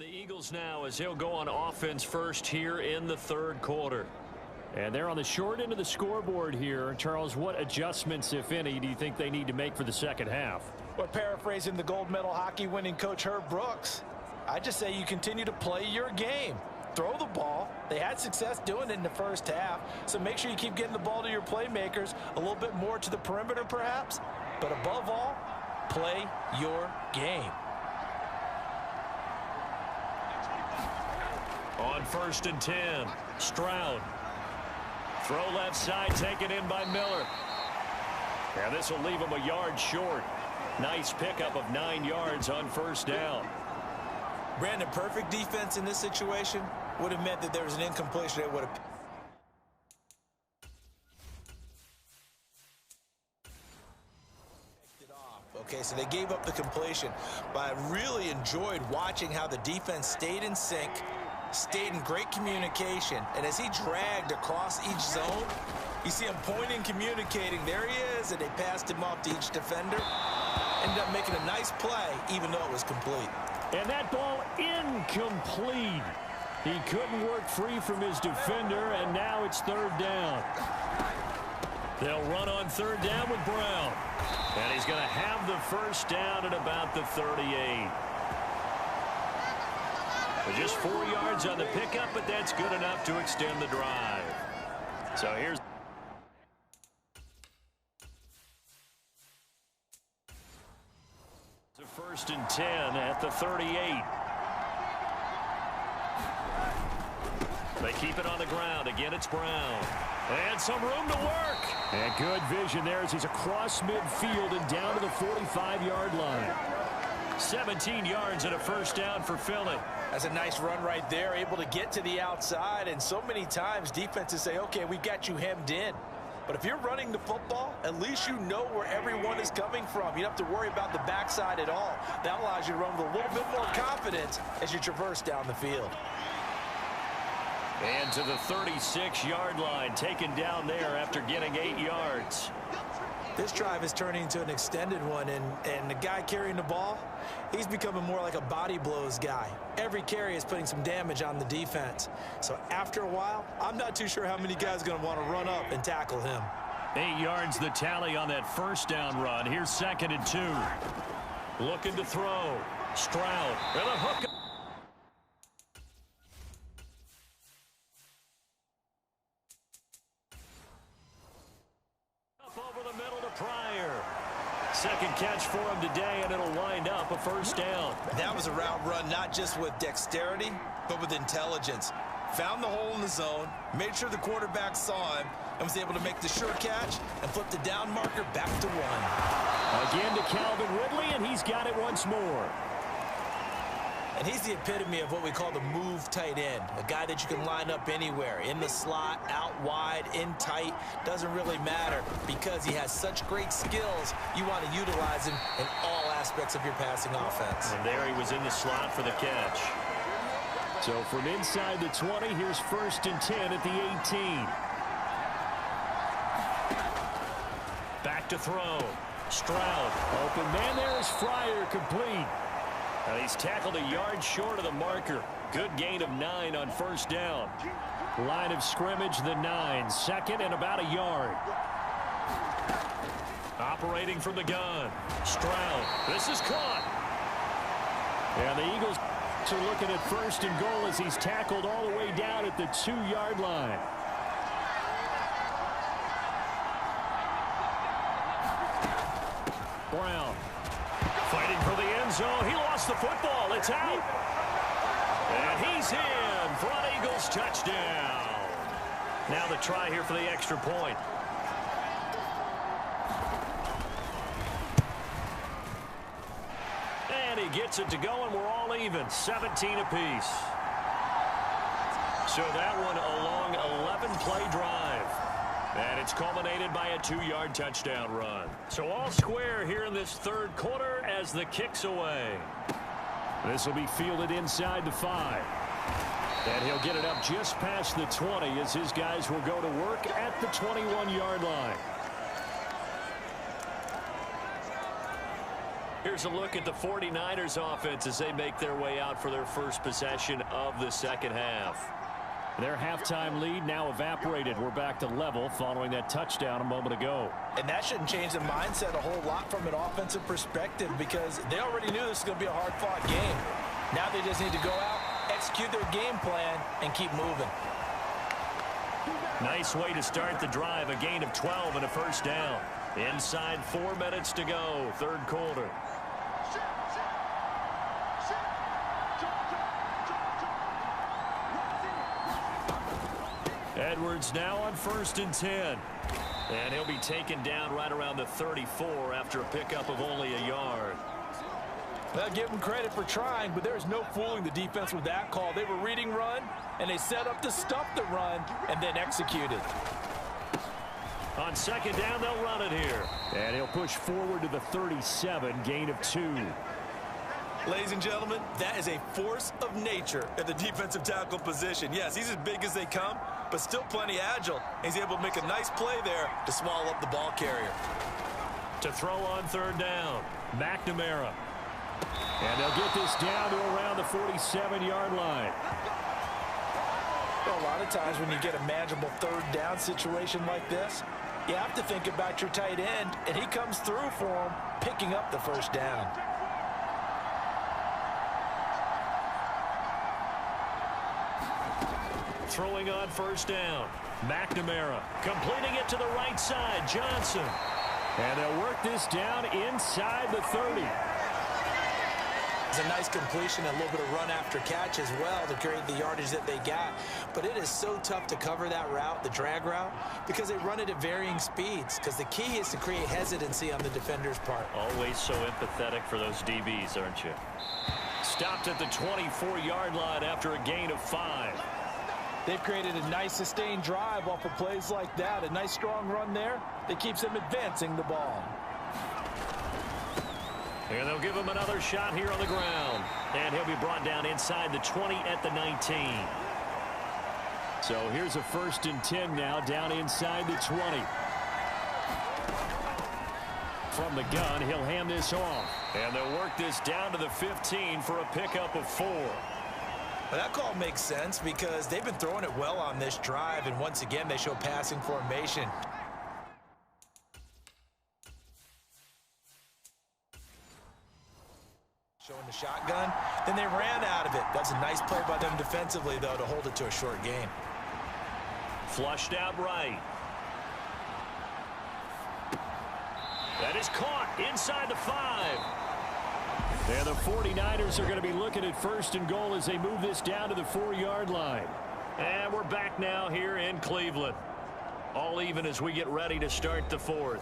The Eagles now as he'll go on offense first here in the third quarter. And they're on the short end of the scoreboard here. Charles, what adjustments, if any, do you think they need to make for the second half? Well, paraphrasing the gold medal hockey winning coach Herb Brooks, I just say you continue to play your game. Throw the ball. They had success doing it in the first half, so make sure you keep getting the ball to your playmakers, a little bit more to the perimeter perhaps, but above all, play your game. On 1st and 10, Stroud. Throw left side, taken in by Miller. And this will leave him a yard short. Nice pickup of 9 yards on first down. Brandon, perfect defense in this situation would have meant that there was an incompletion. It would have. Okay, so they gave up the completion, but I really enjoyed watching how the defense stayed in sync, stayed in great communication, and as he dragged across each zone, you see him pointing, communicating. There he is, and they passed him off to each defender. Ended up making a nice play, even though it was complete. And that ball incomplete. He couldn't work free from his defender, and now it's third down. They'll run on third down with Brown. And he's going to have the first down at about the 38. With just 4 yards on the pickup, but that's good enough to extend the drive. So here's the 1st and 10 at the 38. They keep it on the ground. Again, it's Brown. And some room to work. And good vision there as he's across midfield and down to the 45-yard line. 17 yards and a first down for Philly. That's a nice run right there, able to get to the outside. And so many times defenses say, okay, we've got you hemmed in. But if you're running the football, at least you know where everyone is coming from. You don't have to worry about the backside at all. That allows you to run with a little bit more confidence as you traverse down the field. And to the 36-yard line, taken down there after getting 8 yards. This drive is turning into an extended one, and the guy carrying the ball, he's becoming more like a body blows guy. Every carry is putting some damage on the defense. So after a while, I'm not too sure how many guys are going to want to run up and tackle him. 8 yards the tally on that first down run. Here's 2nd and 2. Looking to throw. Stroud with a hook. Second catch for him today, and it'll wind up a first down. That was a route run not just with dexterity, but with intelligence. Found the hole in the zone, made sure the quarterback saw him, and was able to make the sure catch and flip the down marker back to 1. Again to Calvin Ridley, and he's got it once more. And he's the epitome of what we call the move tight end, a guy that you can line up anywhere, in the slot, out wide, in tight, doesn't really matter because he has such great skills. You want to utilize him in all aspects of your passing offense. And there he was in the slot for the catch. So from inside the 20, here's 1st and 10 at the 18. Back to throw. Stroud. Open man there is Fryer, complete. And he's tackled a yard short of the marker. Good gain of 9 on first down. Line of scrimmage, the 9. 2nd and about a yard. Operating from the gun. Stroud. This is caught. And the Eagles are looking at 1st and goal as he's tackled all the way down at the 2-yard line. Brown. Fighting for the end zone. He lost the football. It's out. And he's in for an Eagles touchdown. Now the try here for the extra point. And he gets it to go, and we're all even. 17 apiece. So that one a long 11-play drive. And it's culminated by a 2-yard touchdown run. So all square here in this third quarter as the kick's away. This will be fielded inside the 5. And he'll get it up just past the 20 as his guys will go to work at the 21-yard line. Here's a look at the 49ers offense as they make their way out for their first possession of the second half. Their halftime lead now evaporated. We're back to level following that touchdown a moment ago. And that shouldn't change the mindset a whole lot from an offensive perspective because they already knew this was going to be a hard-fought game. Now they just need to go out, execute their game plan, and keep moving. Nice way to start the drive. A gain of 12 and a first down. Inside 4 minutes to go, third quarter. Edwards now on 1st and 10. And he'll be taken down right around the 34 after a pickup of only a yard. Well, give them credit for trying, but there's no fooling the defense with that call. They were reading run, and they set up to stop the run, and then executed. On second down, they'll run it here. And he'll push forward to the 37, gain of 2. Ladies and gentlemen, that is a force of nature at the defensive tackle position. Yes, he's as big as they come, but still plenty agile. He's able to make a nice play there to swallow up the ball carrier. To throw on third down, McNamara. And they'll get this down to around the 47-yard line. Well, a lot of times when you get a manageable third down situation like this, you have to think about your tight end, and he comes through for him, picking up the first down. Throwing on first down, McNamara completing it to the right side, Johnson. And they'll work this down inside the 30. It's a nice completion, a little bit of run after catch as well to create the yardage that they got. But it is so tough to cover that route, the drag route, because they run it at varying speeds. Because the key is to create hesitancy on the defender's part. Always so empathetic for those DBs, aren't you? Stopped at the 24-yard line after a gain of 5. They've created a nice sustained drive off of plays like that. A nice strong run there that keeps them advancing the ball. And they'll give him another shot here on the ground. And he'll be brought down inside the 20 at the 19. So here's a 1st and 10 now, down inside the 20. From the gun, he'll hand this off. And they'll work this down to the 15 for a pickup of 4. Well, that call makes sense because they've been throwing it well on this drive, and once again, they show passing formation. Showing the shotgun, then they ran out of it. That's a nice play by them defensively, though, to hold it to a short gain. Flushed out right. That is caught inside the 5. And the 49ers are going to be looking at 1st and goal as they move this down to the 4-yard line. And we're back now here in Cleveland. All even as we get ready to start the 4th.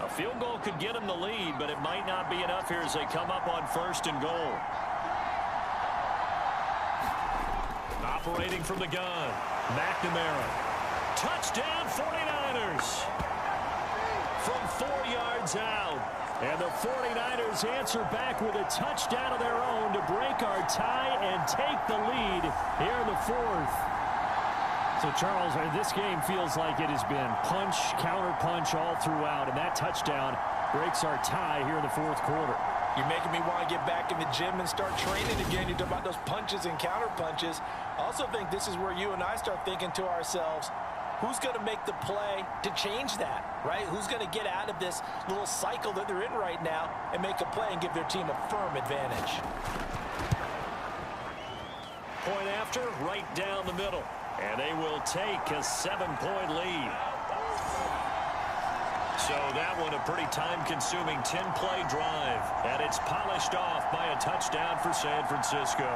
A field goal could get them the lead, but it might not be enough here as they come up on 1st and goal. Operating from the gun, McNamara. Touchdown 49ers from 4 yards out. And the 49ers answer back with a touchdown of their own to break our tie and take the lead here in the 4th. So, Charles, this game feels like it has been punch, counter-punch all throughout, and that touchdown breaks our tie here in the 4th quarter. You're making me want to get back in the gym and start training again. You talk about those punches and counter-punches. I also think this is where you and I start thinking to ourselves, who's going to make the play to change that, right? Who's going to get out of this little cycle that they're in right now and make a play and give their team a firm advantage? Point after, right down the middle. And they will take a 7-point lead. So that one a pretty time-consuming 10-play drive. And it's polished off by a touchdown for San Francisco.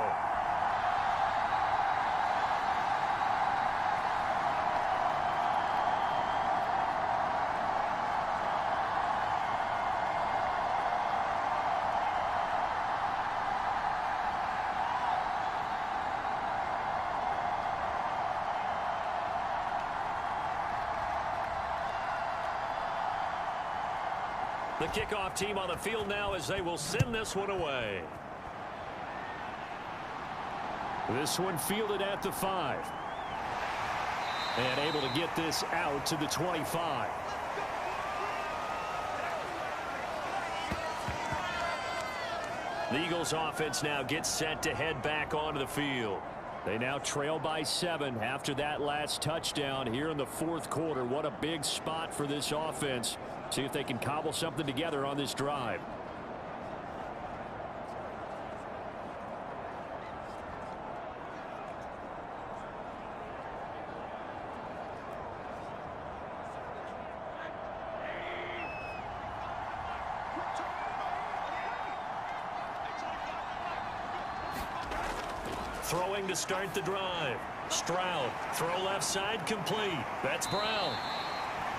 The kickoff team on the field now as they will send this one away. This one fielded at the 5. And able to get this out to the 25. The Eagles offense now gets set to head back onto the field. They now trail by 7 after that last touchdown here in the fourth quarter. What a big spot for this offense. See if they can cobble something together on this drive. Throwing to start the drive. Stroud, throw left side, complete. That's Brown.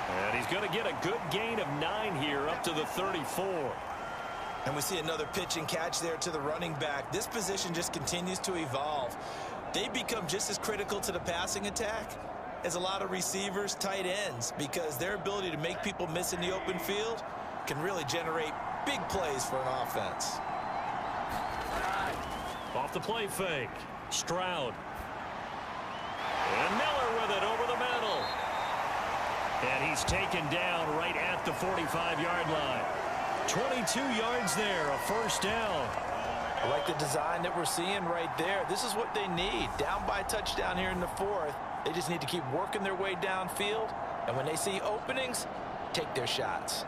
And he's going to get a good gain of 9 here up to the 34. And we see another pitch and catch there to the running back. This position just continues to evolve. They become just as critical to the passing attack as a lot of receivers, tight ends, because their ability to make people miss in the open field can really generate big plays for an offense. Off the play fake. Stroud. And Miller with it over the middle. And he's taken down right at the 45-yard line. 22 yards there, a first down. I like the design that we're seeing right there. This is what they need. Down by a touchdown here in the fourth. They just need to keep working their way downfield. And when they see openings, take their shots.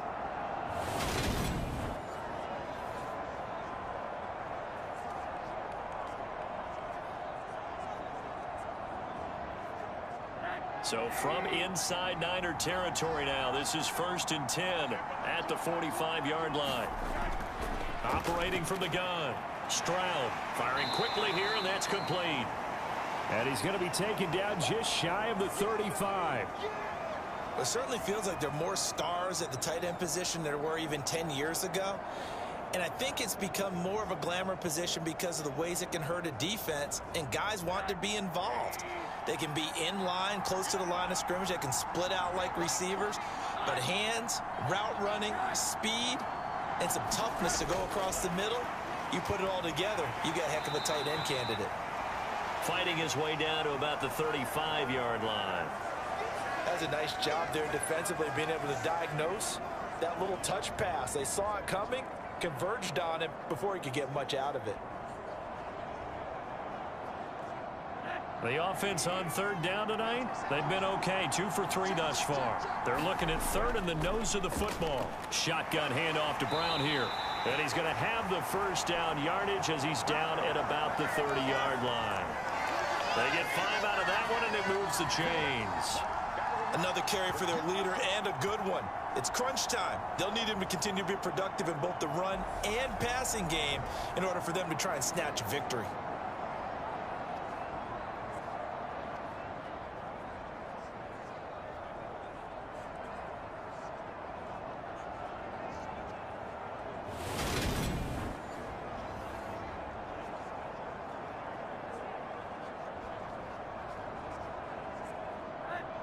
So from inside Niner territory now, this is 1st and 10 at the 45-yard line. Operating from the gun. Stroud firing quickly here, and that's complete. And he's going to be taken down just shy of the 35. It certainly feels like there are more stars at the tight end position than there were even 10 years ago. And I think it's become more of a glamour position because of the ways it can hurt a defense, and guys want to be involved. They can be in line, close to the line of scrimmage. They can split out like receivers. But hands, route running, speed, and some toughness to go across the middle, you put it all together, you got a heck of a tight end candidate. Fighting his way down to about the 35-yard line. That's a nice job there defensively, being able to diagnose that little touch pass. They saw it coming, converged on him before he could get much out of it. The offense on 3rd down tonight, they've been okay, 2 for 3 thus far. They're looking at 3rd and the nose of the football. Shotgun handoff to Brown here. And he's going to have the first down yardage as he's down at about the 30-yard line. They get 5 out of that one, and it moves the chains. Another carry for their leader, and a good one. It's crunch time. They'll need him to continue to be productive in both the run and passing game in order for them to try and snatch a victory.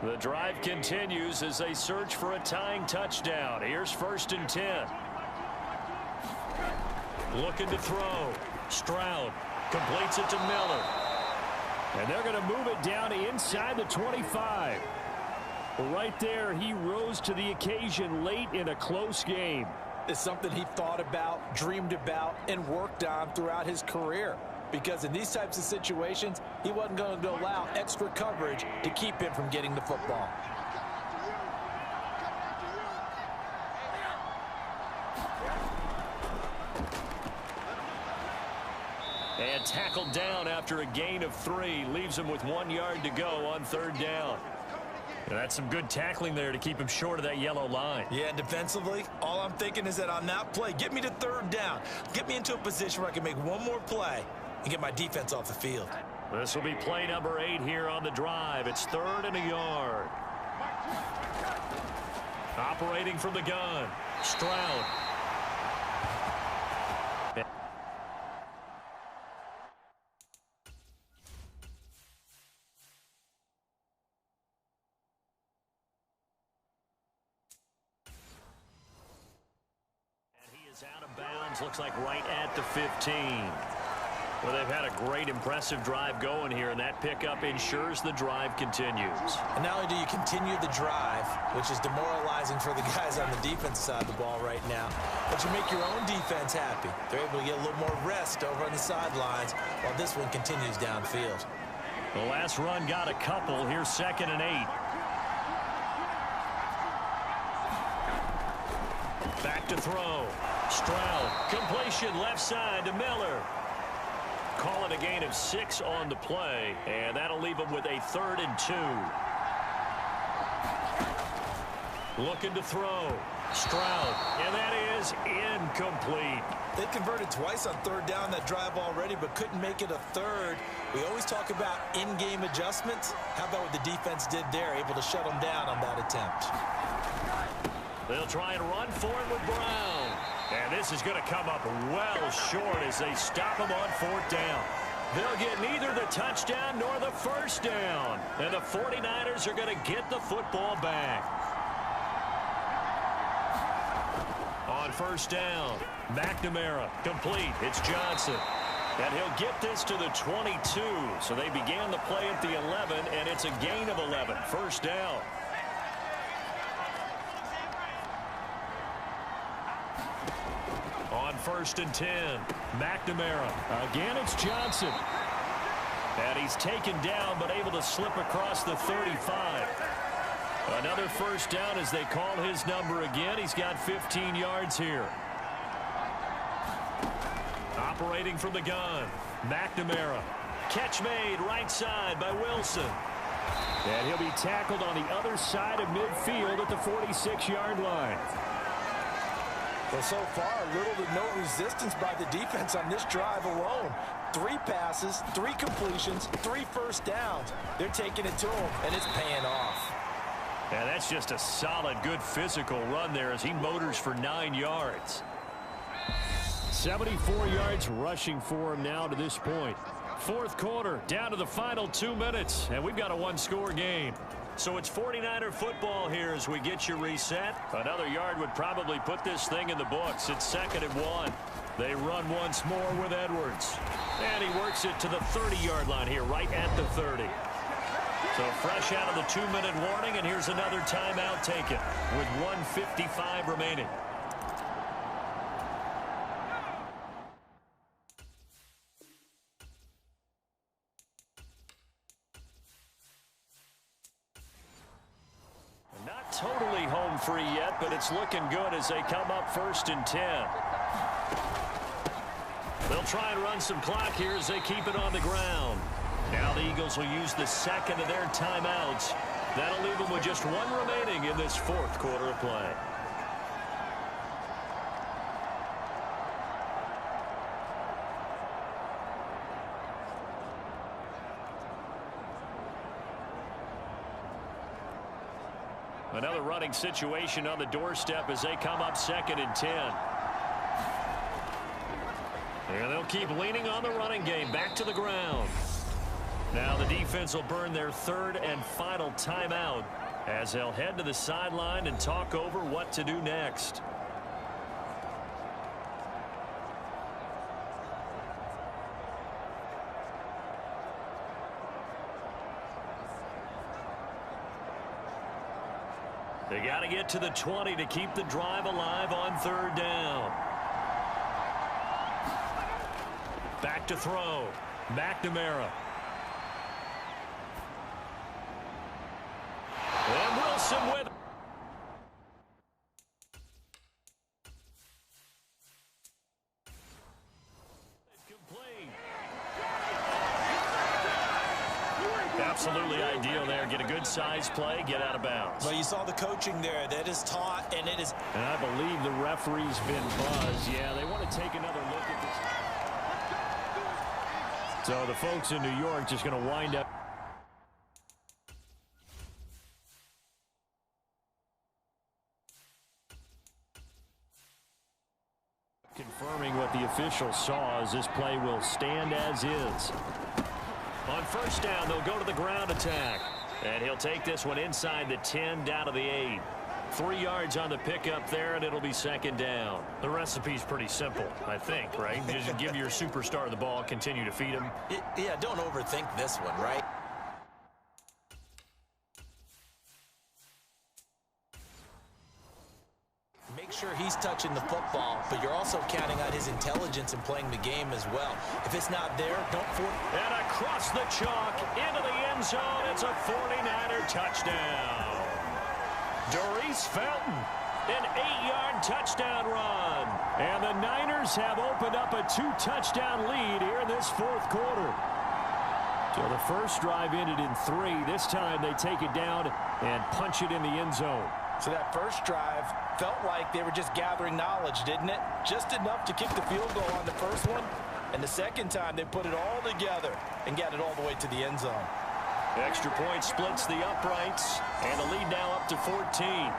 The drive continues as they search for a tying touchdown. Here's 1st and 10. Looking to throw. Stroud completes it to Miller. And they're going to move it down inside the 25. Right there, he rose to the occasion late in a close game. It's something he thought about, dreamed about, and worked on throughout his career. Because in these types of situations, he wasn't going to allow extra coverage to keep him from getting the football. And tackled down after a gain of 3. Leaves him with 1 yard to go on 3rd down. And that's some good tackling there to keep him short of that yellow line. Yeah, defensively, all I'm thinking is that on that play, get me to 3rd down. Get me into a position where I can make one more play and get my defense off the field. This will be play number 8 here on the drive. It's 3rd and a yard. Operating from the gun. Stroud. It's out of bounds, looks like right at the 15. Well, they've had a great, impressive drive going here, and that pickup ensures the drive continues. And not only do you continue the drive, which is demoralizing for the guys on the defense side of the ball right now, but you make your own defense happy. They're able to get a little more rest over on the sidelines while this one continues downfield. The last run got a couple. Here's 2nd and 8. Back to throw. Stroud. Completion left side to Miller. Call it a gain of 6 on the play, and that'll leave them with a 3rd and 2. Looking to throw. Stroud, and that is incomplete. They converted twice on 3rd down that drive already, but couldn't make it a 3rd. We always talk about in-game adjustments. How about what the defense did there, able to shut them down on that attempt? They'll try and run for it with Brown. And this is going to come up well short as they stop him on 4th down. They'll get neither the touchdown nor the 1st down. And the 49ers are going to get the football back. On 1st down, McNamara complete. It's Johnson. And he'll get this to the 22. So they began the play at the 11, and it's a gain of 11. 1st down. On 1st and 10, McNamara. Again, it's Johnson. And he's taken down, but able to slip across the 35. Another 1st down as they call his number again. He's got 15 yards here. Operating from the gun, McNamara. Catch made right side by Wilson. And he'll be tackled on the other side of midfield at the 46-yard line. Well, so far, little to no resistance by the defense on this drive alone. 3 passes, 3 completions, 3 1st downs. They're taking it to him, and it's paying off. And that's just a solid, good physical run there as he motors for 9 yards. 74 yards rushing for him now to this point. 4th quarter, down to the final 2 minutes, and we've got a 1-score game. So it's 49er football here as we get you reset. Another yard would probably put this thing in the books. It's 2nd and 1. They run once more with Edwards. And he works it to the 30-yard line here, right at the 30. So fresh out of the 2-minute warning, and here's another timeout taken with 1:55 remaining. Not totally home free yet, but it's looking good as they come up 1st and 10. They'll try and run some clock here as they keep it on the ground. Now the Eagles will use the 2nd of their timeouts. That'll leave them with just 1 remaining in this 4th quarter of play. Another running situation on the doorstep as they come up 2nd and 10. And they'll keep leaning on the running game back to the ground. Now the defense will burn their 3rd and final timeout as they'll head to the sideline and talk over what to do next. They got to get to the 20 to keep the drive alive on 3rd down. Back to throw. McNamara. And Wilson with it. Complete. Absolutely ideal there. Get a good size play, get out of bounds. Well, you saw the coaching there. That is taught, and it is. And I believe the referee's been buzzed. Yeah, they want to take another look at this. So the folks in New York just going to wind up. Confirming what the official saw as this play will stand as is. On 1st down, they'll go to the ground attack. And he'll take this one inside the 10 down to the 8. 3 yards on the pickup there, and it'll be second down. The recipe's pretty simple, I think, right? Just give your superstar the ball, continue to feed him. Yeah, don't overthink this one, right? Make sure he's touching the football, but you're also counting on his intelligence in playing the game as well. If it's not there, don't force. And across the chalk, into the end zone, it's a 49er touchdown. Doris Felton, an 8-yard touchdown run. And the Niners have opened up a 2-touchdown lead here in this fourth quarter. So the first drive ended in 3. This time they take it down and punch it in the end zone. So that first drive felt like they were just gathering knowledge, didn't it? Just enough to kick the field goal on the first one. And the second time they put it all together and got it all the way to the end zone. Extra point splits the uprights, and the lead now up to 14.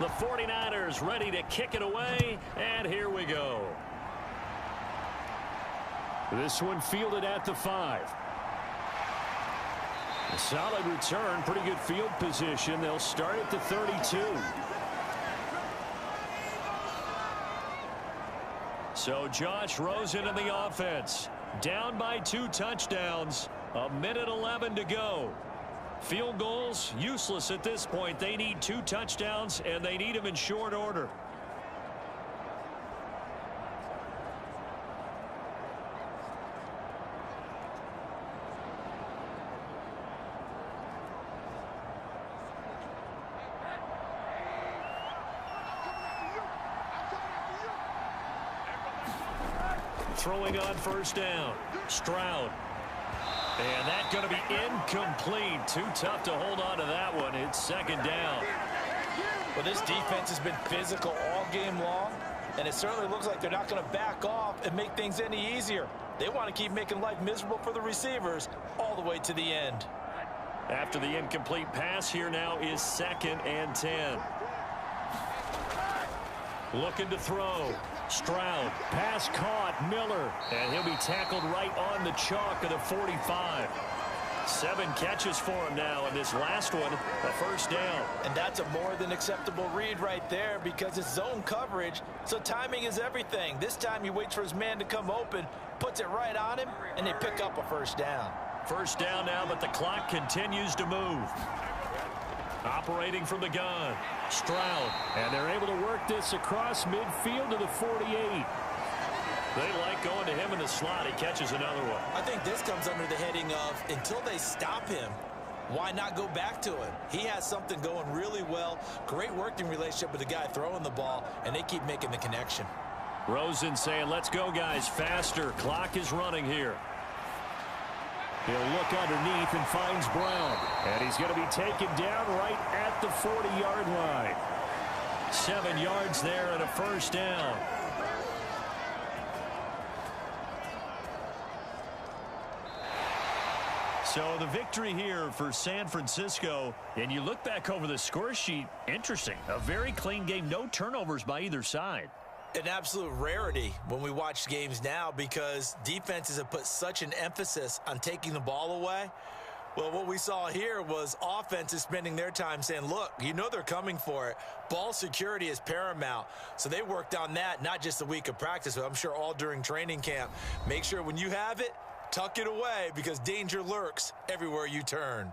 The 49ers ready to kick it away, and here we go. This one fielded at the 5. A solid return, pretty good field position. They'll start at the 32. So Josh Rosen in the offense. Down by 2 touchdowns. 1:11 to go. Field goals, useless at this point. They need 2 touchdowns, and they need them in short order. Throwing on first down. Stroud. And that's going to be incomplete. Too tough to hold on to that one. It's second down. Well, this defense has been physical all game long, and it certainly looks like they're not going to back off and make things any easier. They want to keep making life miserable for the receivers all the way to the end. After the incomplete pass, here now is 2nd and 10. Looking to throw. Stroud. Pass caught. Miller. And he'll be tackled right on the chalk of the 45. 7 catches for him now, and this last one, a first down. And that's a more than acceptable read right there because it's zone coverage, so timing is everything. This time he waits for his man to come open, puts it right on him, and they pick up a first down. First down now, but the clock continues to move. Operating from the gun, Stroud. And they're able to work this across midfield to the 48. They like going to him in the slot. He catches another one. I think this comes under the heading of until they stop him, why not go back to him? He has something going really well. Great working relationship with the guy throwing the ball, and they keep making the connection. Rosen saying, let's go, guys, faster. Clock is running here. He'll look underneath and finds Brown. And he's going to be taken down right at the 40-yard line. 7 yards there and a first down. So the victory here for San Francisco. And you look back over the score sheet, interesting. A very clean game, no turnovers by either side. An absolute rarity when we watch games now because defenses have put such an emphasis on taking the ball away. Well, what we saw here was offenses spending their time saying, look, you know they're coming for it. Ball security is paramount. So they worked on that, not just a week of practice, but I'm sure all during training camp. Make sure when you have it, tuck it away because danger lurks everywhere you turn.